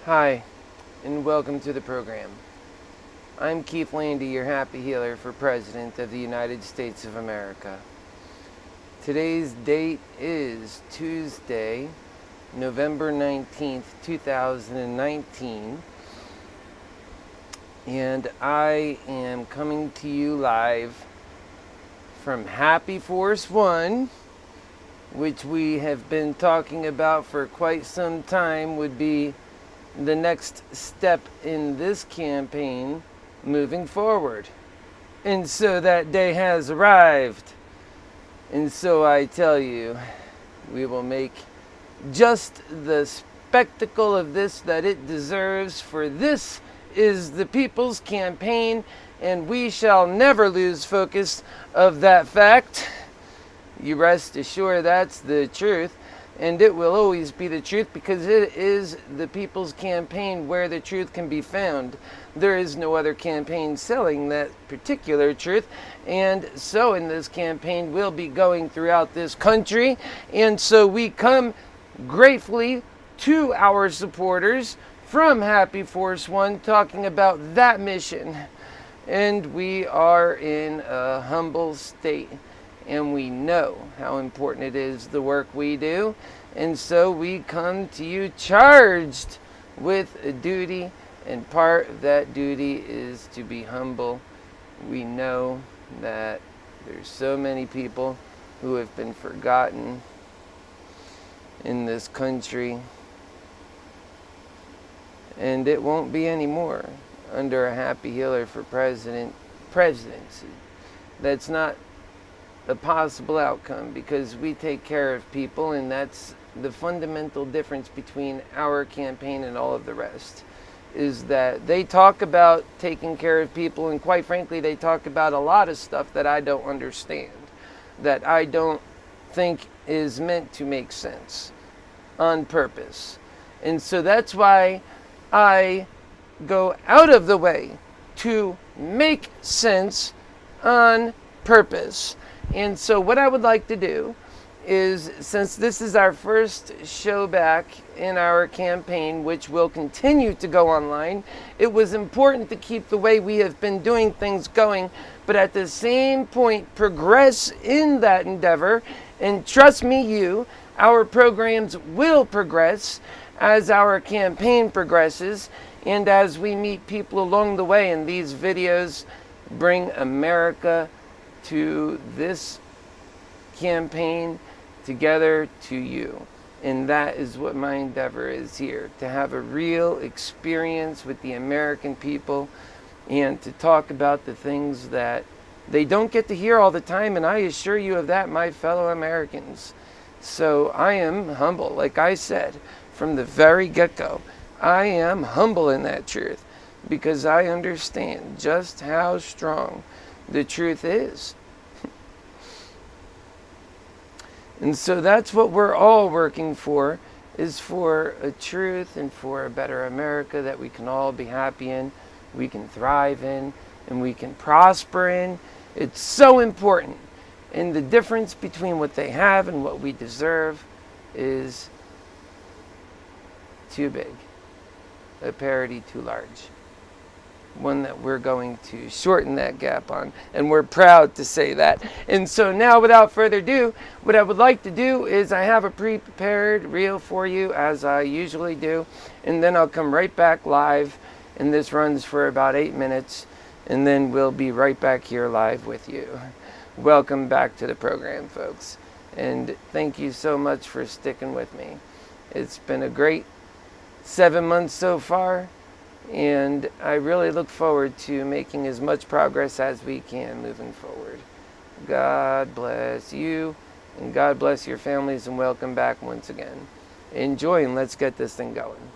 Hi, and welcome to the program. I'm Keith Landy, your Happy Healer for President of the United States of America. Today's date is Tuesday, November 19th, 2019, and I am coming to you live from Happy Force One, which we have been talking about for quite some time would be the next step in this campaign moving forward. And so that day has arrived. And so I tell you, we will make just the spectacle of this that it deserves, for this is the people's campaign, and we shall never lose focus of that fact. You rest assured that's the truth. And it will always be the truth, because it is the people's campaign where the truth can be found. There is no other campaign selling that particular truth. And so in this campaign, we'll be going throughout this country. And so we come gratefully to our supporters from Happy Force One talking about that mission. And we are in a humble state. And we know how important it is, the work we do. And so we come to you charged with a duty, and part of that duty is to be humble. We know that there's so many people who have been forgotten in this country, and it won't be anymore under a Happy Healer for presidency. That's not a possible outcome, because we take care of people, and that's the fundamental difference between our campaign and all of the rest, is that they talk about taking care of people, and quite frankly they talk about a lot of stuff that I don't understand, that I don't think is meant to make sense on purpose. And so that's why I go out of the way to make sense on purpose. And so what I would like to do is, since this is our first show back in our campaign, which will continue to go online, it was important to keep the way we have been doing things going, but at the same point progress in that endeavor. And trust me, our programs will progress as our campaign progresses, and as we meet people along the way, and these videos bring America to this campaign together to you. And that is what my endeavor is here, to have a real experience with the American people and to talk about the things that they don't get to hear all the time. And I assure you of that, my fellow Americans. So I am humble, like I said from the very get-go. I am humble in that truth, because I understand just how strong the truth is. And so that's what we're all working for, is for a truth and for a better America that we can all be happy in, we can thrive in, and we can prosper in. It's so important. And the difference between what they have and what we deserve is too big, a parity too large. One that we're going to shorten that gap on, and we're proud to say that. And so now, without further ado, what I would like to do is I have a pre-prepared reel for you, as I usually do, and then I'll come right back live, and this runs for about 8 minutes, and then we'll be right back here live with you. Welcome back to the program, folks, and thank you so much for sticking with me. It's been a great 7 months so far, and I really look forward to making as much progress as we can moving forward. God bless you, and God bless your families, and welcome back once again. Enjoy, and let's get this thing going.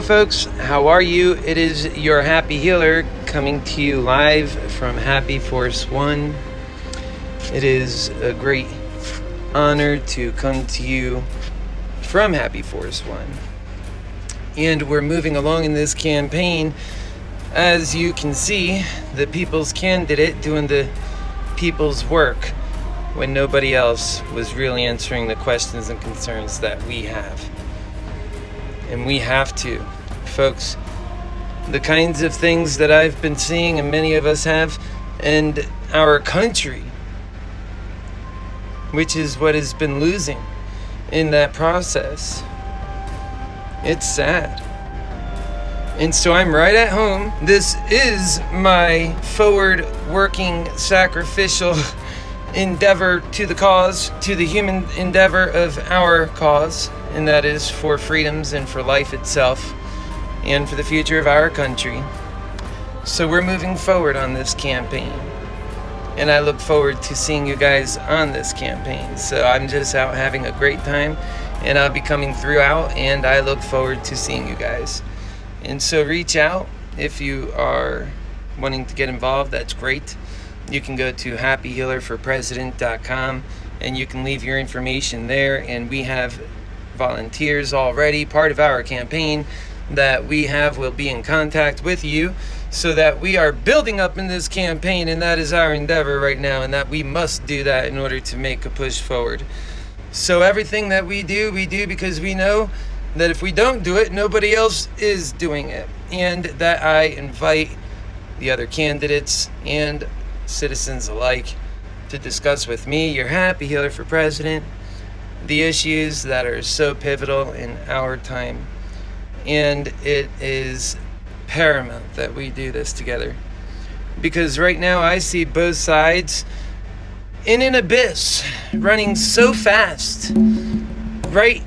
folks, how are you? It is your Happy Healer coming to you live from Happy Force One. It is a great honor to come to you from Happy Force One. And we're moving along in this campaign. As you can see, the people's candidate doing the people's work when nobody else was really answering the questions and concerns that we have. And we have to. Folks, the kinds of things that I've been seeing and many of us have, and our country, which is what has been losing in that process. It's sad. And so I'm right at home. This is my forward working sacrificial endeavor to the cause, to the human endeavor of our cause, and that is for freedoms and for life itself and for the future of our country. So we're moving forward on this campaign, and I look forward to seeing you guys on this campaign. So I'm just out having a great time, and I'll be coming throughout, and I look forward to seeing you guys. And so reach out if you are wanting to get involved. That's great. You can go to HappyHealerForPresident.com and you can leave your information there. And we have volunteers already, part of our campaign that we have will be in contact with you, so that we are building up in this campaign, and that is our endeavor right now, and that we must do that in order to make a push forward. So everything that we do because we know that if we don't do it, nobody else is doing it. And that I invite the other candidates and citizens alike to discuss with me, your Happy Healer for President, the issues that are so pivotal in our time. And it is paramount that we do this together. Because right now I see both sides in an abyss, running so fast, right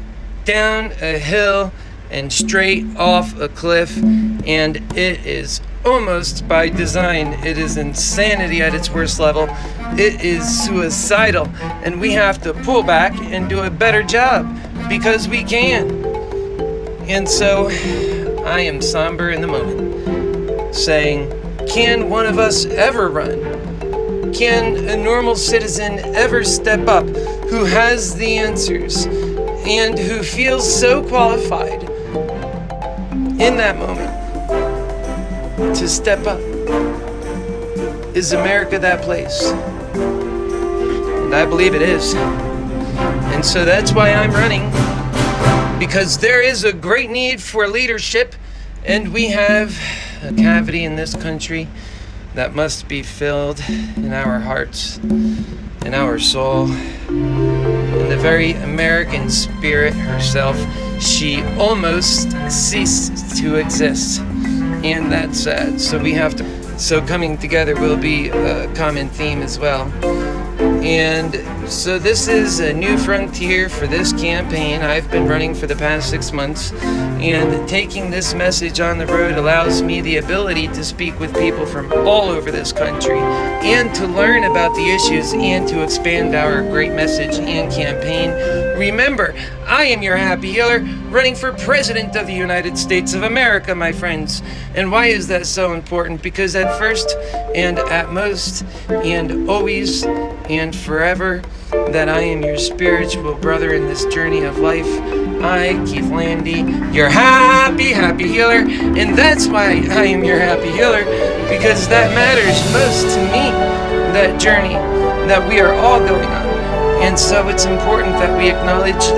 down a hill and straight off a cliff, and it is almost by design. It is insanity at its worst level. It is suicidal, and we have to pull back and do a better job because we can. And so I am somber in the moment, saying, can one of us ever run? Can a normal citizen ever step up who has the answers and who feels so qualified in that moment to step up? Is America that place? And I believe it is. And so that's why I'm running, because there is a great need for leadership, and we have a cavity in this country that must be filled in our hearts, in our soul. And the very American spirit herself, she almost ceased to exist. And that's sad. So we have to, so coming together will be a common theme as well. And so this is a new frontier for this campaign. I've been running for the past 6 months, and taking this message on the road allows me the ability to speak with people from all over this country and to learn about the issues and to expand our great message and campaign. Remember, I am your Happy Healer, running for President of the United States of America, my friends. And why is that so important? Because at first and at most and always and forever, that I am your spiritual brother in this journey of life. I, Keith Landy, your happy healer, and that's why I am your Happy Healer, because that matters most to me, that journey that we are all going on. And so it's important that we acknowledge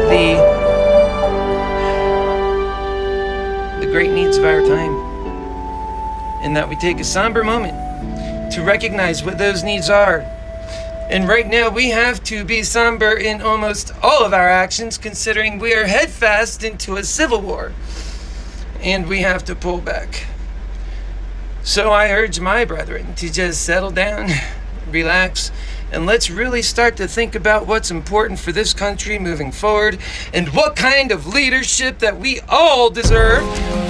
the great needs of our time, and that we take a somber moment to recognize what those needs are. And right now we have to be somber in almost all of our actions, considering we are headfast into a civil war, and we have to pull back. So I urge my brethren to just settle down, relax, and let's really start to think about what's important for this country moving forward, and what kind of leadership that we all deserve,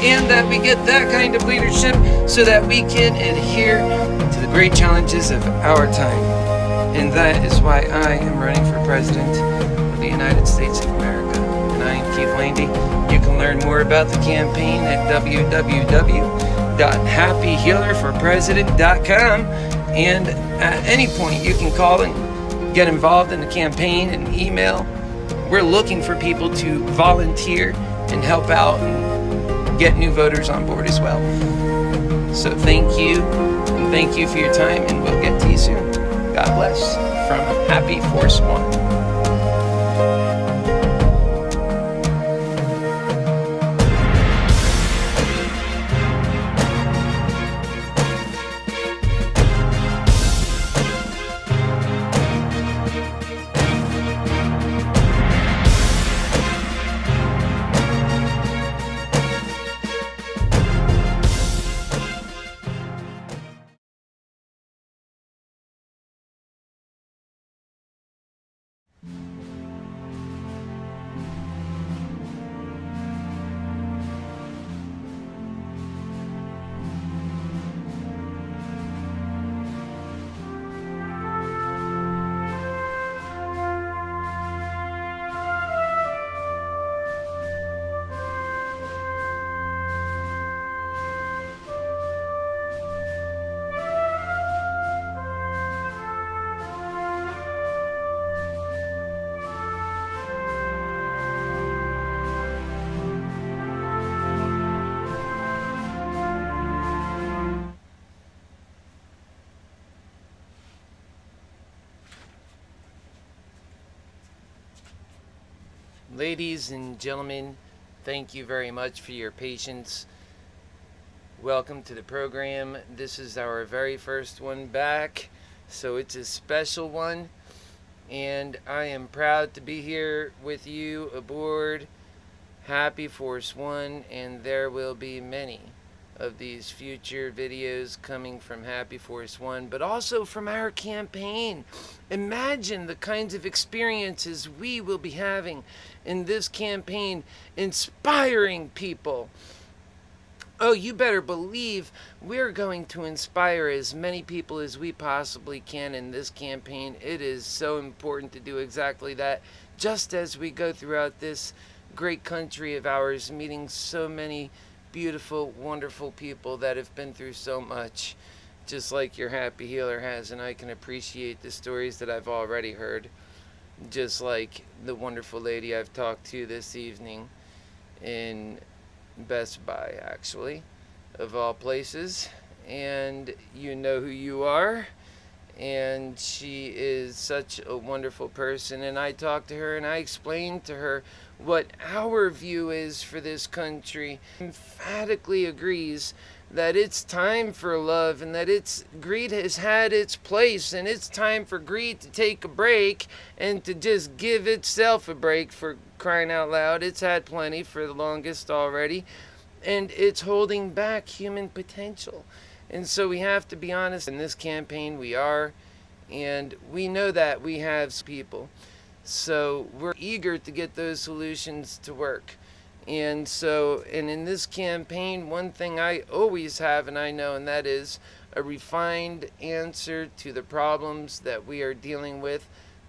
and that we get that kind of leadership so that we can adhere to the great challenges of our time. And that is why I am running for President of the United States of America. Keith Landy. You can learn more about the campaign at www.happyhealerforpresident.com. And at any point, you can call and get involved in the campaign and email. We're looking for people to volunteer and help out and get new voters on board as well. So thank you, and thank you for your time, and we'll get to you soon. God bless from Happy Force One. Ladies and gentlemen, thank you very much for your patience. Welcome to the program. This is our very first one back, so it's a special one, and I am proud to be here with you aboard Happy Force One, and there will be many of these future videos coming from Happy Force One, but also from our campaign. Imagine the kinds of experiences we will be having in this campaign, inspiring people. Oh, you better believe we're going to inspire as many people as we possibly can in this campaign. It is so important to do exactly that, just as we go throughout this great country of ours, meeting so many beautiful, wonderful people that have been through so much, just like your Happy Healer has. And I can appreciate the stories that I've already heard, just like the wonderful lady I've talked to this evening in Best Buy, actually, of all places. And you know who you are, and she is such a wonderful person. And I talked to her and I explained to her what our view is for this country. Emphatically agrees that it's time for love, and that greed has had its place, and it's time for greed to take a break and to just give itself a break, for crying out loud. It's had plenty for the longest already, and it's holding back human potential. And so we have to be honest. In this campaign we are, and we know that we have people. So we're eager to get those solutions to work. And in this campaign, one thing I always have, and I know, and that is a refined answer to the problems that we are dealing with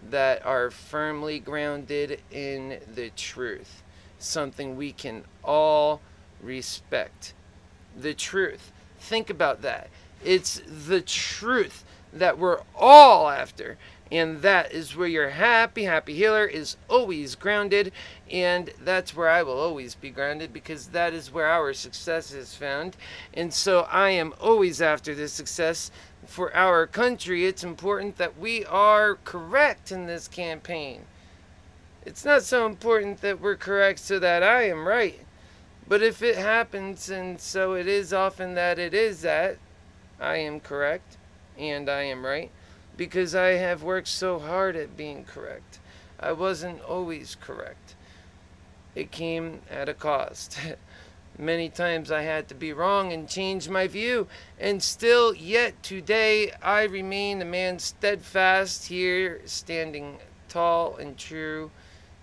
that are firmly grounded in the truth. Something we can all respect. The truth. Think about that. It's the truth that we're all after. And that is where your Happy Healer is always grounded. And that's where I will always be grounded, because that is where our success is found. And so I am always after this success for our country. It's important that we are correct in this campaign. It's not so important that we're correct so that I am right. But if it happens, and so it is often that it is that I am correct and I am right, because I have worked so hard at being correct. I wasn't always correct. It came at a cost. Many times I had to be wrong and change my view, and still yet today I remain a man steadfast here, standing tall and true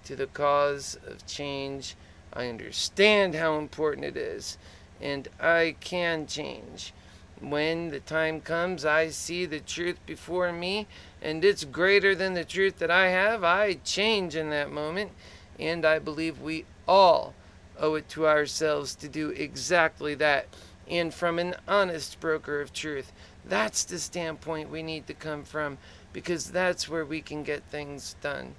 to the cause of change. I understand how important it is, and I can change. When the time comes, I see the truth before me, and it's greater than the truth that I have. I change in that moment, And I believe we all owe it to ourselves to do exactly that. And from an honest broker of truth. That's the standpoint we need to come from, because that's where we can get things done.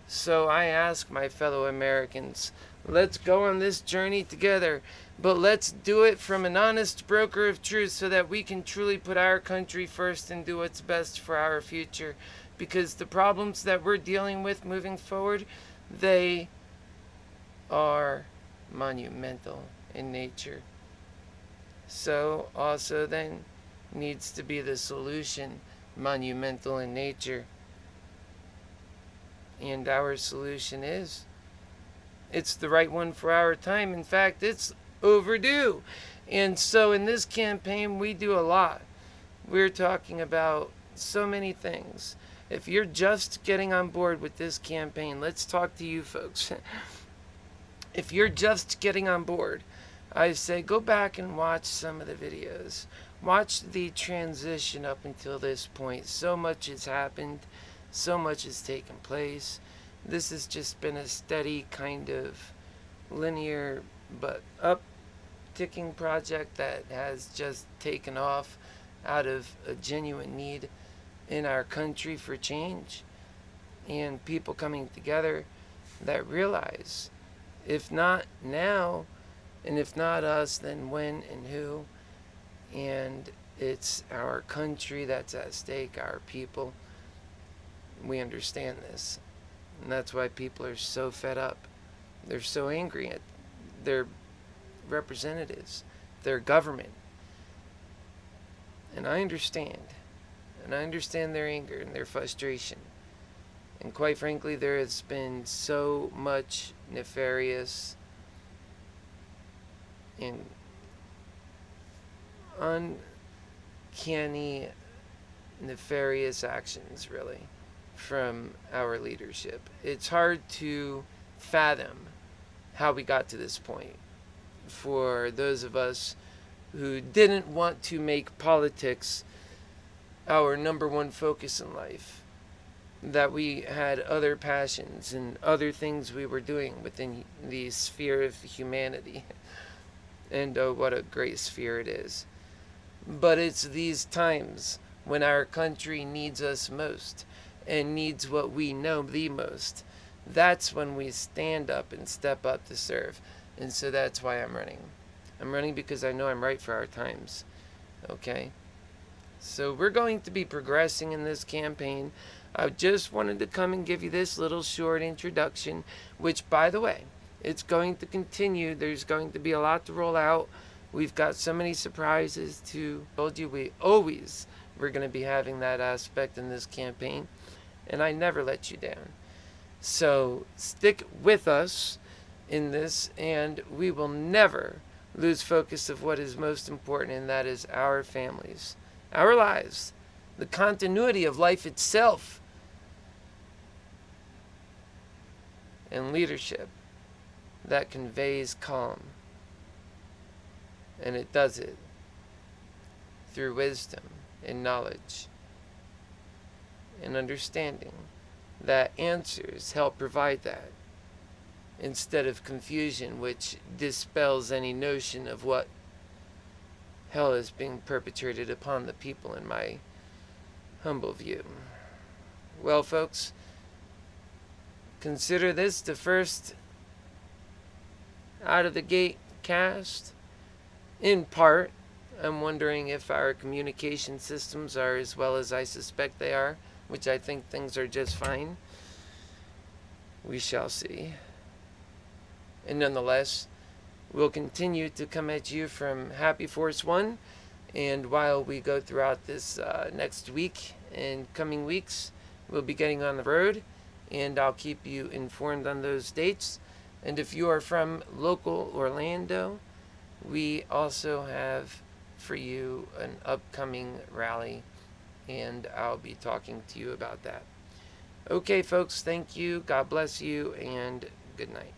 So I ask my fellow Americans, let's go on this journey together, but let's do it from an honest broker of truth so that we can truly put our country first and do what's best for our future. Because the problems that we're dealing with moving forward, they are monumental in nature. So also then needs to be the solution monumental in nature. And our solution is, it's the right one for our time. In fact, it's overdue. And so in this campaign, we do a lot. We're talking about so many things. If you're just getting on board with this campaign, let's talk to you folks. If you're just getting on board, I say go back and watch some of the videos. Watch the transition up until this point. So much has happened. So much has taken place. This has just been a steady kind of linear but up-ticking project that has just taken off out of a genuine need in our country for change. And people coming together that realize, if not now, and if not us, then when and who. And it's our country that's at stake, our people. We understand this. And that's why people are so fed up. They're so angry at their representatives, their government. And I understand. And I understand their anger and their frustration. And quite frankly, there has been so much nefarious and uncanny, nefarious actions, really, from our leadership. It's hard to fathom how we got to this point for those of us who didn't want to make politics our number one focus in life, that we had other passions and other things we were doing within the sphere of humanity. And oh, what a great sphere it is. But it's these times when our country needs us most and needs what we know the most. That's when we stand up and step up to serve. And so that's why I'm running. I'm running because I know I'm right for our times. Okay? So we're going to be progressing in this campaign. I just wanted to come and give you this little short introduction, which, by the way, it's going to continue. There's going to be a lot to roll out. We've got so many surprises to told you we're going to be having that aspect in this campaign. And I never let you down. So stick with us in this, and we will never lose focus of what is most important, and that is our families, our lives, the continuity of life itself, and leadership that conveys calm. And it does it through wisdom and knowledge and understanding that answers help provide that, instead of confusion, which dispels any notion of what hell is being perpetrated upon the people, in my humble view. Well, folks, consider this the first out of the gate cast. In part, I'm wondering if our communication systems are as well as I suspect they are, which I think things are just fine. We shall see. And nonetheless, we'll continue to come at you from Happy Force 1. And while we go throughout this next week and coming weeks, we'll be getting on the road. And I'll keep you informed on those dates. And if you are from local Orlando, we also have for you an upcoming rally. And I'll be talking to you about that. Okay, folks, thank you. God bless you, and good night.